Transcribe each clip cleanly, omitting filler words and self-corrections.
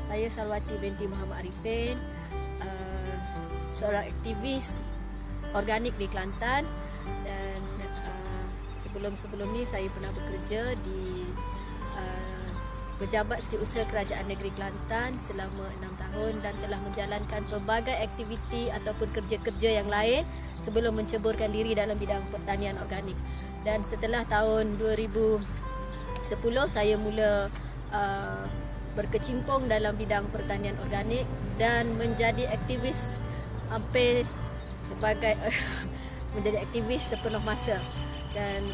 Saya Salwati binti Muhammad Arifin, seorang aktivis organik di Kelantan, dan sebelum ni saya pernah bekerja di Pejabat Setiausaha Kerajaan Negeri Kelantan selama 6 tahun dan telah menjalankan pelbagai aktiviti ataupun kerja-kerja yang lain sebelum menceburkan diri dalam bidang pertanian organik. Dan setelah tahun 2010 saya mula berkecimpung dalam bidang pertanian organik dan menjadi aktivis hampir sebagai menjadi aktivis sepenuh masa. Dan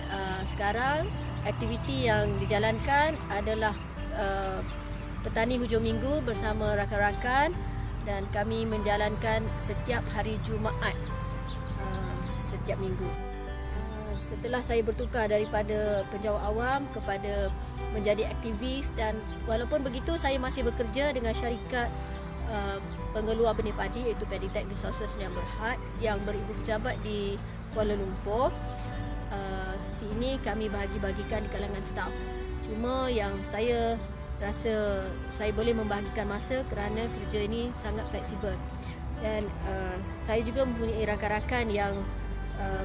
sekarang aktiviti yang dijalankan adalah petani hujung minggu bersama rakan-rakan, dan kami menjalankan setiap hari Jumaat setiap minggu. Setelah saya bertukar daripada penjawat awam kepada menjadi aktivis, dan walaupun begitu saya masih bekerja dengan syarikat pengeluar benih padi iaitu Paddy Tech Resources yang berhad yang beribu pejabat di Kuala Lumpur. Sini kami bahagi-bagikan di kalangan staf. Cuma yang saya rasa saya boleh membahagikan masa kerana kerja ini sangat fleksibel, dan saya juga mempunyai rakan-rakan yang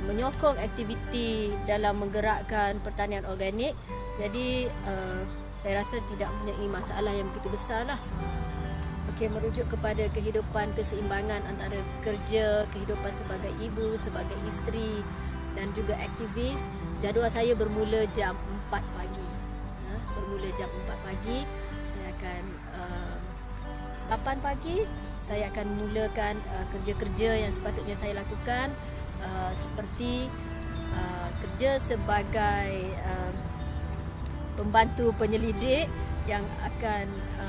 menyokong aktiviti dalam menggerakkan pertanian organik. Jadi saya rasa tidak mempunyai masalah yang begitu besar lah. Okey, merujuk kepada kehidupan keseimbangan antara kerja, kehidupan sebagai ibu, sebagai isteri dan juga aktivis. Jadual saya bermula jam 4 pagi. Bermula jam 4 pagi, saya akan 8 pagi saya akan mulakan kerja-kerja yang sepatutnya saya lakukan, seperti kerja sebagai pembantu penyelidik yang akan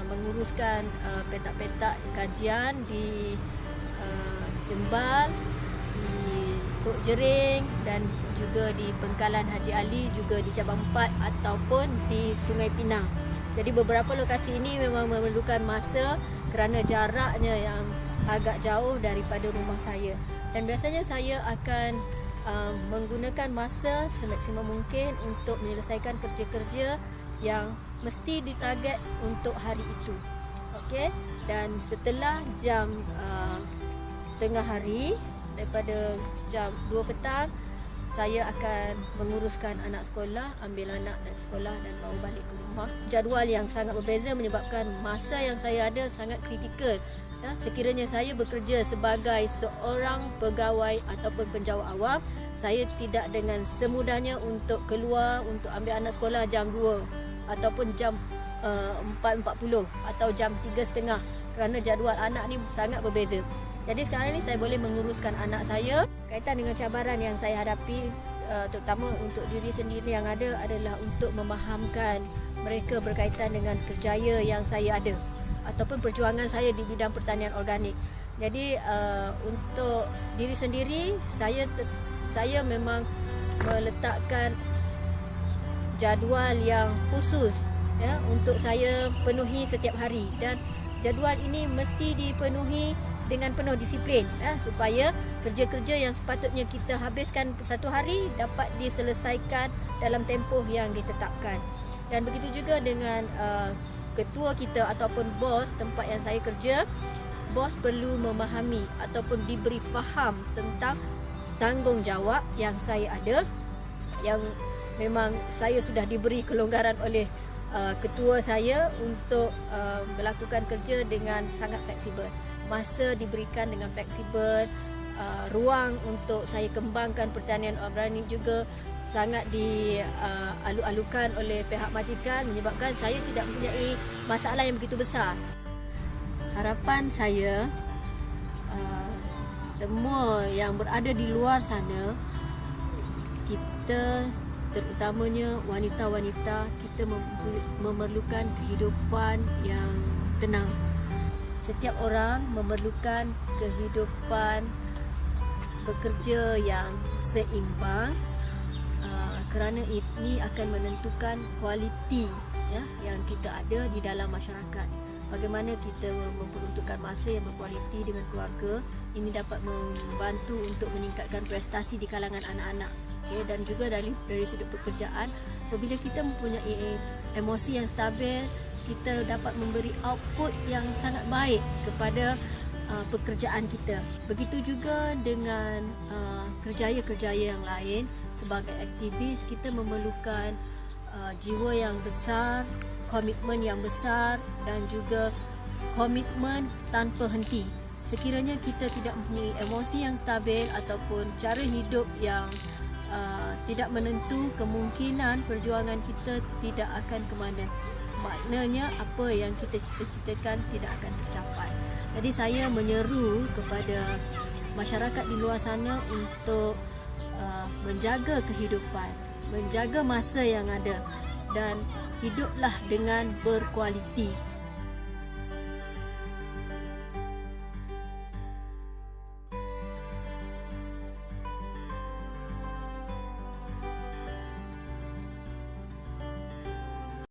menguruskan petak-petak kajian di Jembal, di Tok Jering dan juga di Pengkalan Haji Ali, juga di Cabang 4 ataupun di Sungai Pinang. Jadi beberapa lokasi ini memang memerlukan masa kerana jaraknya yang agak jauh daripada rumah saya. Dan biasanya saya akan menggunakan masa semaksimum mungkin untuk menyelesaikan kerja-kerja yang mesti ditarget untuk hari itu. Okey, dan setelah jam tengah hari, daripada jam 2 petang, saya akan menguruskan anak sekolah, ambil anak dari sekolah dan bawa balik ke rumah. Jadual yang sangat berbeza menyebabkan masa yang saya ada sangat kritikal. Ya, sekiranya saya bekerja sebagai seorang pegawai ataupun penjawat awam, saya tidak dengan semudahnya untuk keluar untuk ambil anak sekolah jam 2 ataupun jam 4.40 atau jam 3.30 kerana jadual anak ni sangat berbeza. Jadi sekarang ni saya boleh menguruskan anak saya. Kaitan dengan cabaran yang saya hadapi, terutama untuk diri sendiri yang ada, adalah untuk memahamkan mereka berkaitan dengan kerjaya yang saya ada ataupun perjuangan saya di bidang pertanian organik. Jadi untuk diri sendiri, saya memang meletakkan jadual yang khusus ya untuk saya penuhi setiap hari, dan jadual ini mesti dipenuhi dengan penuh disiplin supaya kerja-kerja yang sepatutnya kita habiskan satu hari dapat diselesaikan dalam tempoh yang ditetapkan. Dan begitu juga dengan ketua kita ataupun bos tempat yang saya kerja. Bos perlu memahami ataupun diberi faham tentang tanggungjawab yang saya ada, yang memang saya sudah diberi kelonggaran oleh ketua saya untuk melakukan kerja dengan sangat fleksibel. Masa diberikan dengan fleksibel, ruang untuk saya kembangkan pertanian organik juga sangat dialu-alukan oleh pihak majikan, menyebabkan saya tidak mempunyai masalah yang begitu besar. Harapan saya, semua yang berada di luar sana, kita terutamanya wanita-wanita, kita memerlukan kehidupan yang tenang. Setiap orang memerlukan kehidupan bekerja yang seimbang, kerana ini akan menentukan kualiti ya, yang kita ada di dalam masyarakat. Bagaimana kita memperuntukkan masa yang berkualiti dengan keluarga, ini dapat membantu untuk meningkatkan prestasi di kalangan anak-anak. Okay, dan juga dari sudut pekerjaan, apabila kita mempunyai emosi yang stabil, kita dapat memberi output yang sangat baik kepada pekerjaan kita. Begitu juga dengan kerjaya-kerjaya yang lain. Sebagai aktivis, kita memerlukan jiwa yang besar, komitmen yang besar dan juga komitmen tanpa henti. Sekiranya kita tidak mempunyai emosi yang stabil ataupun cara hidup yang tidak menentu, kemungkinan perjuangan kita tidak akan ke mana. Maknanya apa yang kita cita-citakan tidak akan tercapai. Jadi saya menyeru kepada masyarakat di luar sana untuk menjaga kehidupan, menjaga masa yang ada dan hiduplah dengan berkualiti.